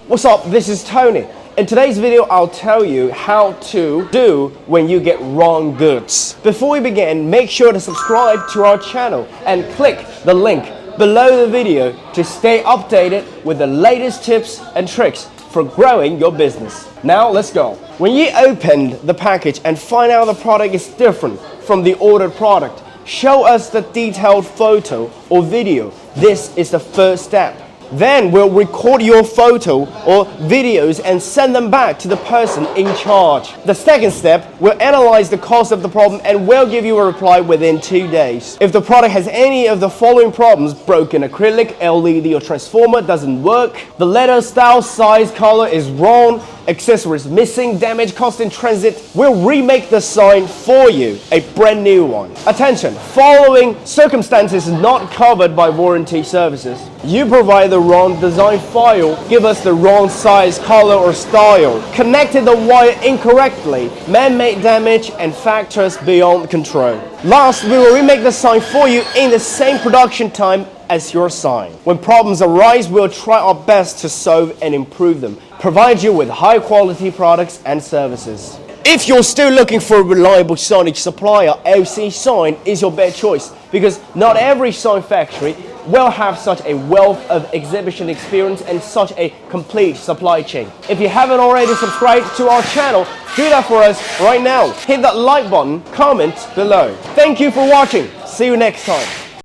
What's up? This is Tony. In today's video, I'll tell you how to do when you get wrong goods. Before we begin, make sure to subscribe to our channel and click the link below the video to stay updated with the latest tips and tricks for growing your business. Now let's go. When you open the package and find out the product is different from the ordered product, show us the detailed photo or video. This is the first step. Then we'll record your photo or videos and send them back to the person in charge. The second step, we'll analyze the cause of the problem and we'll give you a reply within 2 days. If the product has any of the following problems, broken acrylic, LED or transformer doesn't work, the letter, style, size, color is wrong, accessories missing, damage, cost in transit, we'll remake the sign for you, a brand new one. Attention, following circumstances not covered by warranty services. You provide the wrong design file, give us the wrong size, color or style, connected the wire incorrectly, man-made damage and factors beyond control. Last, we will remake the sign for you in the same production time as your sign. When problems arise, we'll try our best to solve and improve them, provide you with high quality products and services. If you're still looking for a reliable signage supplier, LC Sign is your best choice because not every sign factory will have such a wealth of exhibition experience and such a complete supply chain. If you haven't already subscribed to our channel, do that for us right now. Hit that like button, comment below. Thank you for watching. See you next time.